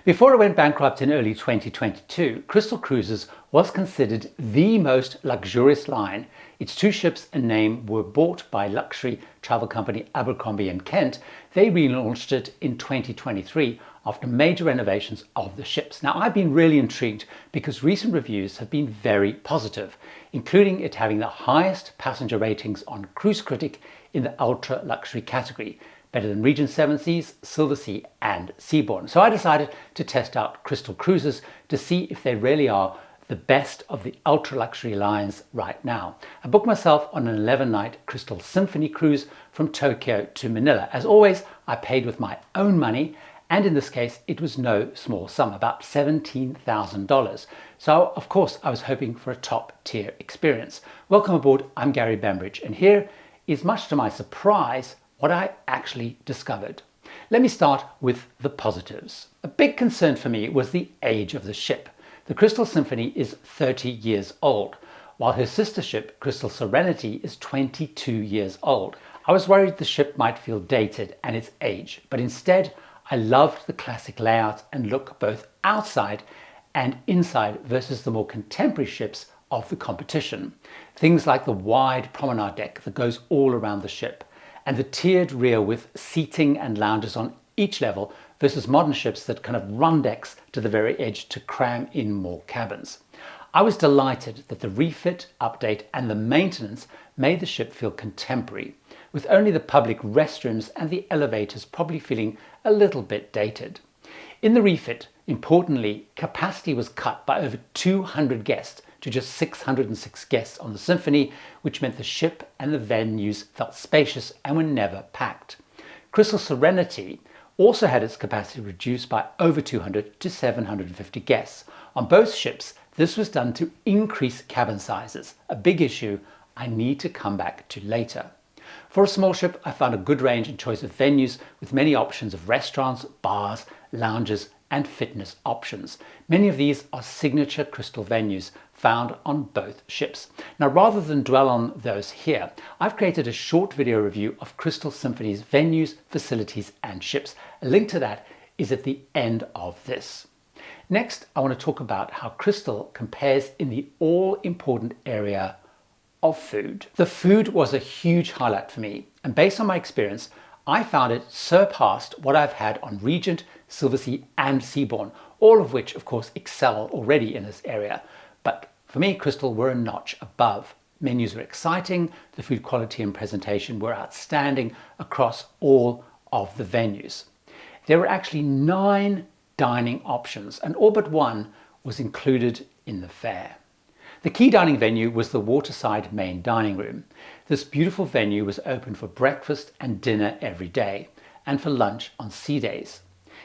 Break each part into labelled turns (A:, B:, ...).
A: Before it went bankrupt in early 2022, Crystal Cruises was considered the most luxurious line. Its two ships and name were bought by luxury travel company Abercrombie & Kent. They relaunched it in 2023 after major renovations of the ships. Now, I've been really intrigued because recent reviews have been very positive, including it having the highest passenger ratings on Cruise Critic in the ultra luxury category, better than Regent Seven Seas, Silversea and Seabourn. So I decided to test out Crystal Cruises to see if they really are the best of the ultra luxury lines right now. I booked myself on an 11-night Crystal Symphony cruise from Tokyo to Manila. As always, I paid with my own money, and in this case it was no small sum, about $17,000. So of course I was hoping for a top tier experience. Welcome aboard, I'm Gary Bembridge, and here is, much to my surprise, what I actually discovered. Let me start with the positives. A big concern for me was the age of the ship. The Crystal Symphony is 30 years old, while her sister ship, Crystal Serenity, is 22 years old. I was worried the ship might feel dated and its age, but instead I loved the classic layout and look both outside and inside versus the more contemporary ships of the competition. Things like the wide promenade deck that goes all around the ship, and the tiered rear with seating and lounges on each level versus modern ships that kind of run decks to the very edge to cram in more cabins. I was delighted that the refit, update and the maintenance made the ship feel contemporary, with only the public restrooms and the elevators probably feeling a little bit dated. In the refit, importantly, capacity was cut by over 200 guests to just 606 guests on the Symphony, which meant the ship and the venues felt spacious and were never packed. Crystal Serenity also had its capacity reduced by over 200 to 750 guests. On both ships, this was done to increase cabin sizes, a big issue I need to come back to later. For a small ship, I found a good range and choice of venues with many options of restaurants, bars, lounges and fitness options. Many of these are signature Crystal venues found on both ships. Now, rather than dwell on those here, I've created a short video review of Crystal Symphony's venues, facilities and ships. A link to that is at the end of this. Next, I want to talk about how Crystal compares in the all-important area of food. The food was a huge highlight for me, and based on my experience, I found it surpassed what I've had on Regent, Silversea and Seabourn, all of which of course excel already in this area. But for me, Crystal were a notch above. Menus were exciting, the food quality and presentation were outstanding across all of the venues. There were actually 9 dining options, and all but one was included in the fare. The key dining venue was the waterside main dining room. This beautiful venue was open for breakfast and dinner every day, and for lunch on sea days.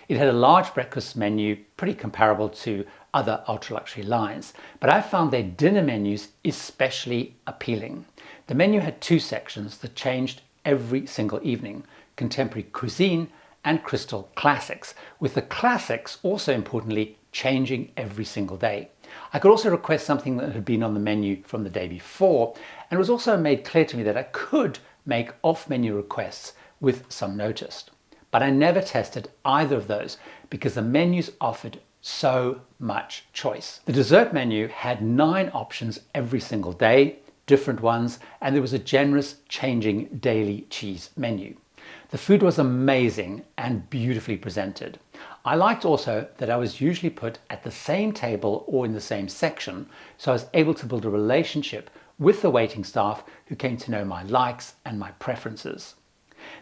A: It had a large breakfast menu, pretty comparable to other ultra-luxury lines, but I found their dinner menus especially appealing. The menu had 2 sections that changed every single evening: contemporary cuisine and Crystal classics, with the classics also importantly changing every single day. I could also request something that had been on the menu from the day before, and it was also made clear to me that I could make off-menu requests with some notice. But I never tested either of those because the menus offered so much choice. The dessert menu had 9 options every single day, different ones, and there was a generous changing daily cheese menu. The food was amazing and beautifully presented. I liked also that I was usually put at the same table or in the same section, so I was able to build a relationship with the waiting staff who came to know my likes and my preferences.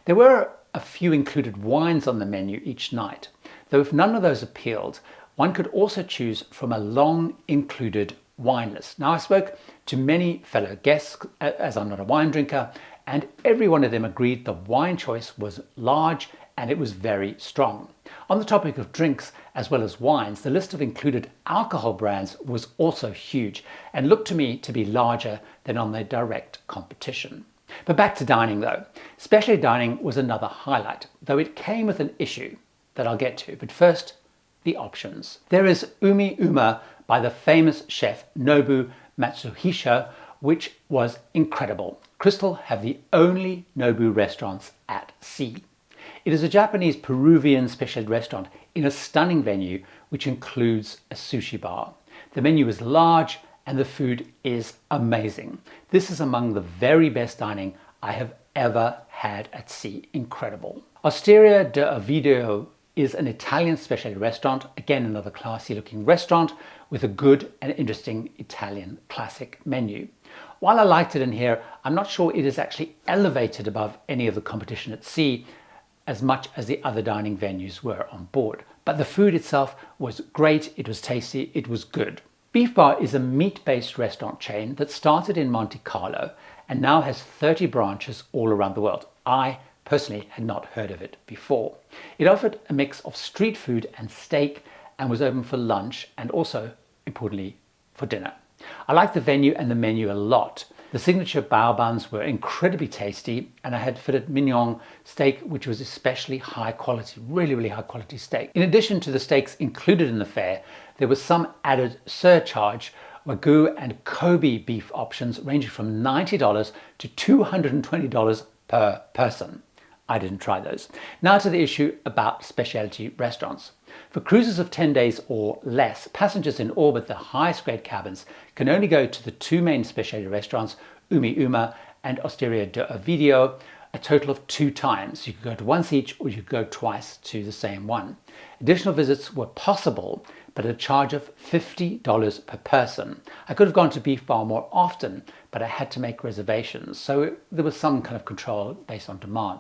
A: There were a few included wines on the menu each night, though if none of those appealed, one could also choose from a long included wine list. Now, I spoke to many fellow guests, as I'm not a wine drinker, and every one of them agreed the wine choice was large and it was very strong. On the topic of drinks as well as wines, the list of included alcohol brands was also huge and looked to me to be larger than on their direct competition. But back to dining though. Specialty dining was another highlight, though it came with an issue that I'll get to. But first, the options. There is Umi Uma by the famous chef Nobu Matsuhisa, which was incredible. Crystal have the only Nobu restaurants at sea. It is a Japanese Peruvian specialty restaurant in a stunning venue which includes a sushi bar. The menu is large and the food is amazing. This is among the very best dining I have ever had at sea. Incredible. Osteria de Ovidio is an Italian specialty restaurant, again another classy looking restaurant with a good and interesting Italian classic menu. While I liked it in here, I'm not sure it is actually elevated above any of the competition at sea as much as the other dining venues were on board. But the food itself was great, it was tasty, it was good. Beef Bar is a meat-based restaurant chain that started in Monte Carlo and now has 30 branches all around the world. I personally had not heard of it before. It offered a mix of street food and steak and was open for lunch and also, importantly, for dinner. I liked the venue and the menu a lot. The signature bao buns were incredibly tasty, and I had filet mignon steak, which was especially high quality, really high quality steak. In addition to the steaks included in the fare, there was some added surcharge, Wagyu and Kobe beef options ranging from $90 to $220 per person. I didn't try those. Now to the issue about specialty restaurants. For cruises of 10 days or less, passengers in all but the highest grade cabins can only go to the two main specialty restaurants, Umi Uma and Osteria de Ovidio, a total of 2 times. You could go to once each or you could go twice to the same one. Additional visits were possible, but at a charge of $50 per person. I could have gone to Beef Bar more often, but I had to make reservations, so there was some kind of control based on demand.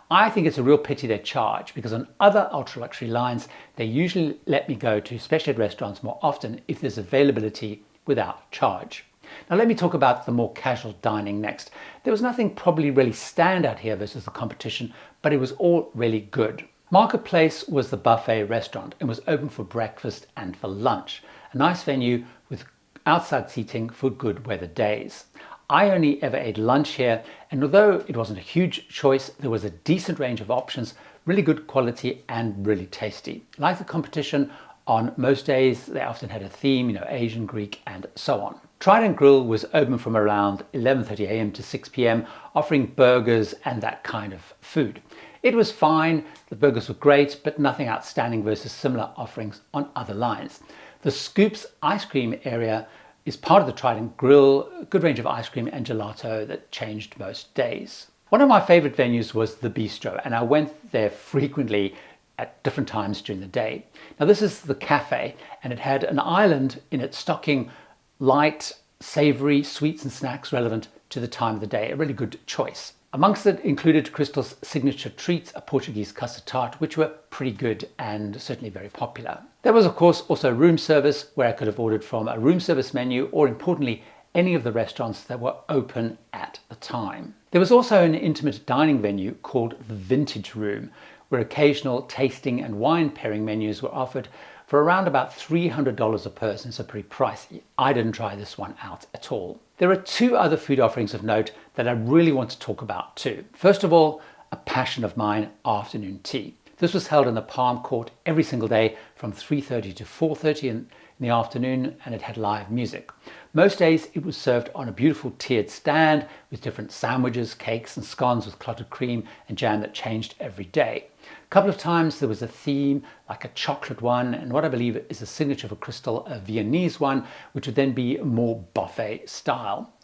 A: I think it's a real pity they charge, because on other ultra-luxury lines, they usually let me go to specialty restaurants more often if there's availability without charge. Now let me talk about the more casual dining next. There was nothing probably really standout here versus the competition, but it was all really good. Marketplace was the buffet restaurant and was open for breakfast and for lunch. A nice venue with outside seating for good weather days. I only ever ate lunch here, and although it wasn't a huge choice, there was a decent range of options, really good quality and really tasty. Like the competition, on most days they often had a theme, Asian, Greek and so on. Trident Grill was open from around 11:30 a.m. to 6 p.m, offering burgers and that kind of food. It was fine, the burgers were great, but nothing outstanding versus similar offerings on other lines. The Scoops ice cream area is part of the Trident Grill, a good range of ice cream and gelato that changed most days. One of my favorite venues was the Bistro, and I went there frequently at different times during the day. Now this is the cafe, and it had an island in it stocking light, savory sweets and snacks relevant to the time of the day. A really good choice. Amongst it included Crystal's signature treats, a Portuguese custard tart, which were pretty good and certainly very popular. There was of course also room service, where I could have ordered from a room service menu or, importantly, any of the restaurants that were open at the time. There was also an intimate dining venue called the Vintage Room, where occasional tasting and wine pairing menus were offered for around about $300 a person, so pretty pricey. I didn't try this one out at all. There are 2 other food offerings of note that I really want to talk about too. First of all, a passion of mine, afternoon tea. This was held in the Palm Court every single day from 3:30 to 4:30 in the afternoon, and it had live music. Most days it was served on a beautiful tiered stand with different sandwiches, cakes and scones with clotted cream and jam that changed every day. A couple of times there was a theme, like a chocolate one, and what I believe is a signature for Crystal, a Viennese one, which would then be more buffet style.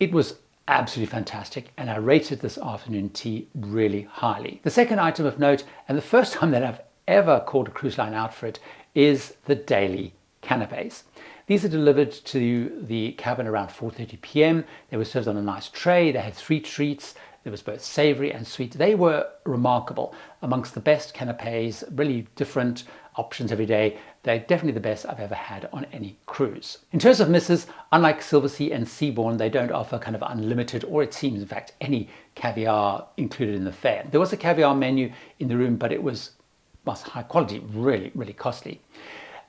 A: It was absolutely fantastic, and I rated this afternoon tea really highly. The second item of note, and the first time that I've ever called a cruise line out for it, is the daily canapes. These are delivered to the cabin around 4:30 p.m. They were served on a nice tray. They had 3 treats. There was both savory and sweet. They were remarkable. Amongst the best canapes, really different options every day. They're definitely the best I've ever had on any cruise. In terms of misses, unlike Silversea and Seabourn, they don't offer kind of unlimited, or it seems in fact, any caviar included in the fare. There was a caviar menu in the room, but it was high quality, really costly.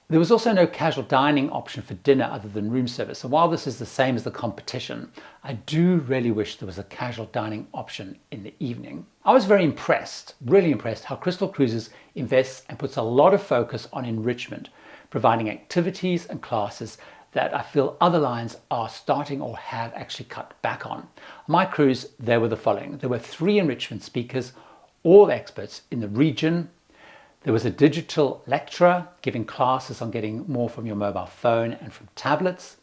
A: There was also no casual dining option for dinner other than room service. And while this is the same as the competition, I do really wish there was a casual dining option in the evening. I was very impressed, really impressed, how Crystal Cruises invests and puts a lot of focus on enrichment, providing activities and classes that I feel other lines are starting or have actually cut back on. On my cruise, there were the following. There were 3 enrichment speakers, all the experts in the region. There was a digital lecturer giving classes on getting more from your mobile phone and from tablets.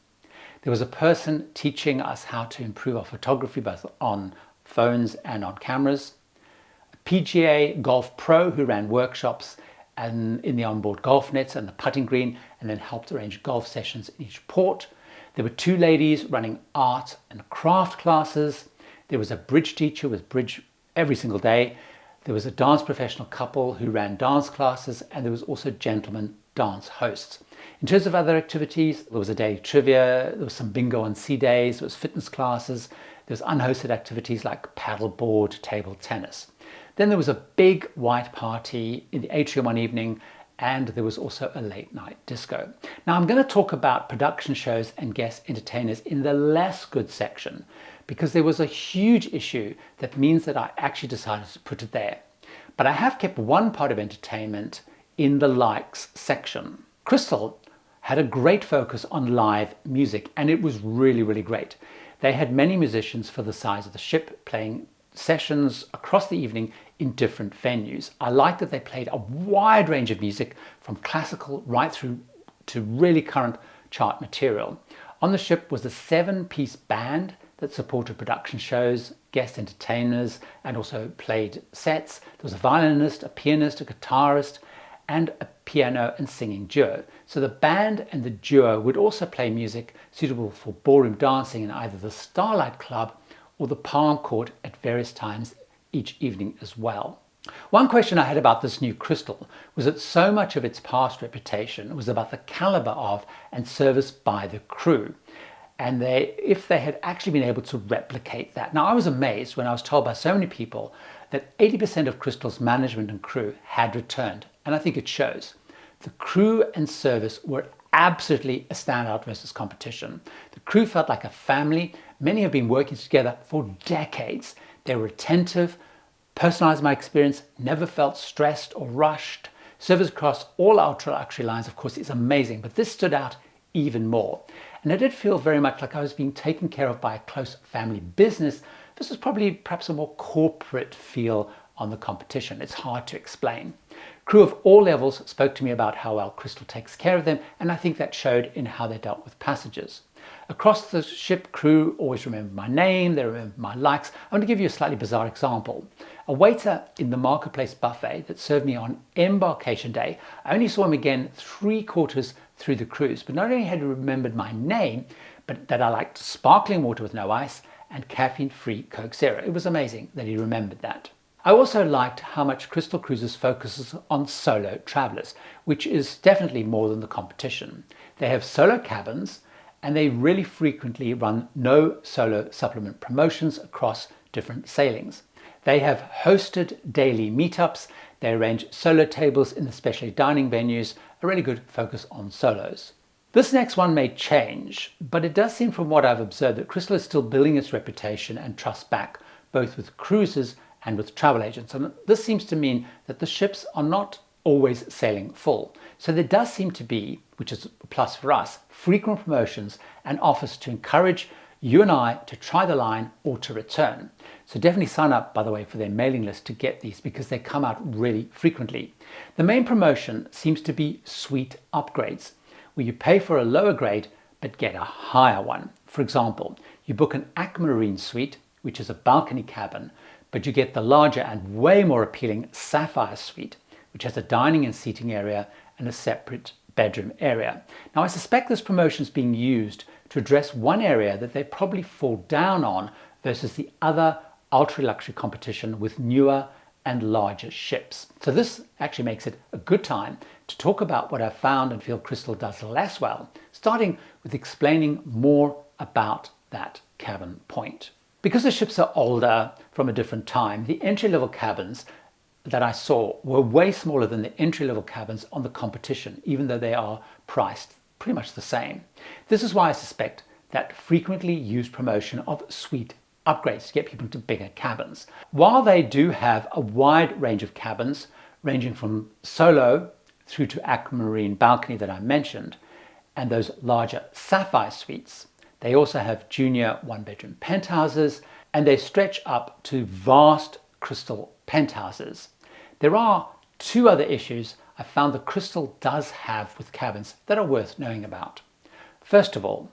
A: There was a person teaching us how to improve our photography both on phones and on cameras. A PGA golf pro who ran workshops and in the onboard golf nets and the putting green, and then helped arrange golf sessions in each port. There were two ladies running art and craft classes. There was a bridge teacher with bridge every single day. There was a dance professional couple who ran dance classes, and there was also gentlemen dance hosts. In terms of other activities, there was a daily trivia, there was some bingo on sea days, there was fitness classes, there was unhosted activities like paddleboard, table tennis. Then there was a big white party in the atrium one evening, and there was also a late night disco. Now I'm going to talk about production shows and guest entertainers in the less good section, because there was a huge issue that means that I actually decided to put it there. But I have kept one part of entertainment in the likes section. Crystal had a great focus on live music, and it was really, really great. They had many musicians for the size of the ship playing sessions across the evening in different venues. I liked that they played a wide range of music from classical right through to really current chart material. On the ship was a 7-piece band that supported production shows, guest entertainers, and also played sets. There was a violinist, a pianist, a guitarist, and a piano and singing duo. So the band and the duo would also play music suitable for ballroom dancing in either the Starlight Club or the Palm Court at various times each evening as well. One question I had about this new Crystal was that so much of its past reputation was about the caliber of and service by the crew, and if they had actually been able to replicate that. Now I was amazed when I was told by so many people that 80% of Crystal's management and crew had returned, and I think it shows. The crew and service were absolutely a standout versus competition. The crew felt like a family. Many have been working together for decades. They were attentive, personalized my experience, never felt stressed or rushed. Service across all ultra luxury lines, of course, is amazing, but this stood out even more. And I did feel very much like I was being taken care of by a close family business. This was probably perhaps a more corporate feel on the competition. It's hard to explain. Crew of all levels spoke to me about how well Crystal takes care of them, and I think that showed in how they dealt with passengers. Across the ship, crew always remembered my name, they remembered my likes. I'm going to give you a slightly bizarre example. A waiter in the Marketplace buffet that served me on embarkation day, I only saw him again 3/4 through the cruise, but not only had he remembered my name, but that I liked sparkling water with no ice and caffeine-free Coke Zero. It was amazing that he remembered that. I also liked how much Crystal Cruises focuses on solo travelers, which is definitely more than the competition. They have solo cabins, and they really frequently run no solo supplement promotions across different sailings. They have hosted daily meetups, they arrange solo tables in the specialty dining venues, a really good focus on solos. This next one may change, but it does seem from what I've observed that Crystal is still building its reputation and trust back, both with cruises and with travel agents. And this seems to mean that the ships are not always sailing full. So there does seem to be, which is a plus for us, frequent promotions and offers to encourage you and I to try the line or to return. So definitely sign up, by the way, for their mailing list to get these because they come out really frequently. The main promotion seems to be suite upgrades, where you pay for a lower grade but get a higher one. For example, you book an Aquamarine suite, which is a balcony cabin, but you get the larger and way more appealing Sapphire suite, which has a dining and seating area and a separate bedroom area. Now I suspect this promotion is being used to address one area that they probably fall down on versus the other ultra luxury competition with newer and larger ships. So this actually makes it a good time to talk about what I've found and feel Crystal does less well, starting with explaining more about that cabin point. Because the ships are older from a different time, the entry-level cabins that I saw were way smaller than the entry-level cabins on the competition, even though they are priced pretty much the same. This is why I suspect that frequently used promotion of suite upgrades to get people into bigger cabins. While they do have a wide range of cabins, ranging from solo through to Aquamarine balcony that I mentioned, and those larger Sapphire suites, they also have junior one-bedroom penthouses, and they stretch up to vast Crystal penthouses. There are two other issues I found that Crystal does have with cabins that are worth knowing about. First of all,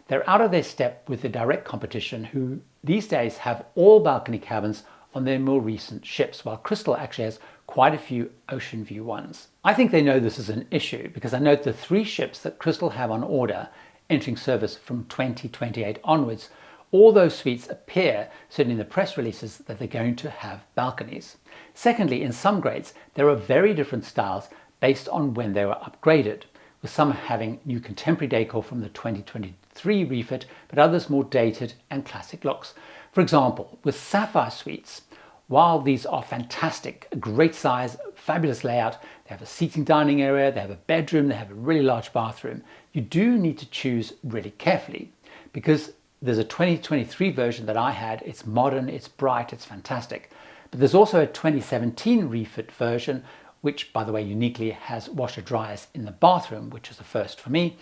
A: they're out of their step with the direct competition, who these days have all balcony cabins on their more recent ships, while Crystal actually has quite a few ocean view ones. I think they know this is an issue because I note the 3 ships that Crystal have on order entering service from 2028 onwards, all those suites appear, certainly in the press releases, that they're going to have balconies. Secondly, in some grades, there are very different styles based on when they were upgraded, with some having new contemporary decor from the 2023 refit, but others more dated and classic looks. For example, with Sapphire suites, while these are fantastic, a great size, fabulous layout, they have a seating dining area, they have a bedroom, they have a really large bathroom, you do need to choose really carefully, because there's a 2023 version that I had. It's modern, it's bright, it's fantastic. But there's also a 2017 refit version, which, by the way, uniquely has washer dryers in the bathroom, which is a first for me.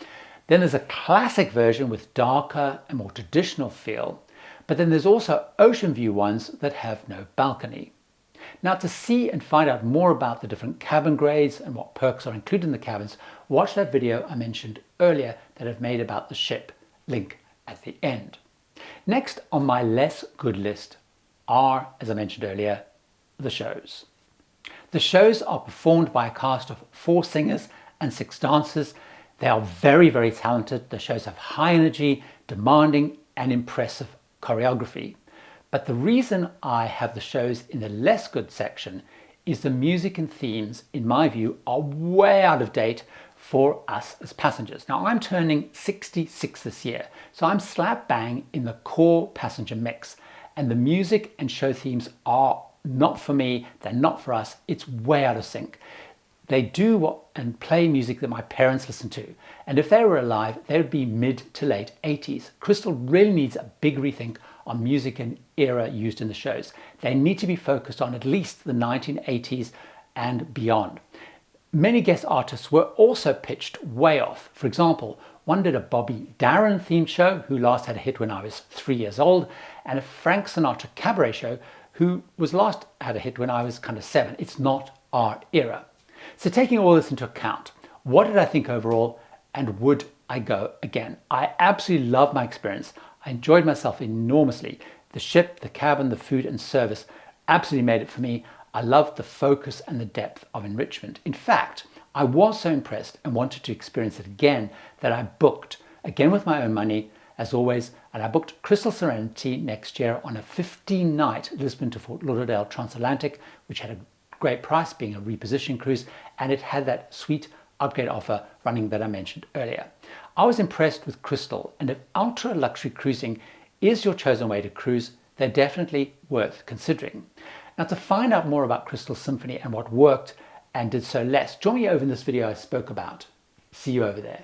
A: Then there's a classic version with darker and more traditional feel. But then there's also ocean view ones that have no balcony. Now, to see and find out more about the different cabin grades and what perks are included in the cabins, watch that video I mentioned earlier that I've made about the ship, link at the end. Next on my less good list are, as I mentioned earlier, the shows. The shows are performed by a cast of 4 singers and 6 dancers. They are very, very talented. The shows have high energy, demanding and impressive choreography. But the reason I have the shows in the less good section is the music and themes, in my view, are way out of date for us as passengers. Now, I'm turning 66 this year, so I'm slap bang in the core passenger mix, and the music and show themes are not for me, they're not for us, it's way out of sync. They do what and play music that my parents listened to, and if they were alive, they would be mid to late 80s. Crystal really needs a big rethink on music and era used in the shows. They need to be focused on at least the 1980s and beyond. Many guest artists were also pitched way off. For example, one did a Bobby Darin themed show, who last had a hit when I was 3 years old, and a Frank Sinatra cabaret show, who was last had a hit when I was kind of 7. It's not our era. So taking all this into account, what did I think overall, and would I go again? I absolutely loved my experience. I enjoyed myself enormously. The ship, the cabin, the food and service absolutely made it for me. I loved the focus and the depth of Enrichment. In fact, I was so impressed and wanted to experience it again that I booked, again with my own money, as always, and I booked Crystal Serenity next year on a 15-night Lisbon to Fort Lauderdale transatlantic, which had a great price, being a repositioning cruise, and it had that sweet upgrade offer running that I mentioned earlier. I was impressed with Crystal, and if ultra luxury cruising is your chosen way to cruise, they're definitely worth considering. Now, to find out more about Crystal Symphony and what worked and did so less, join me over in this video I spoke about. See you over there.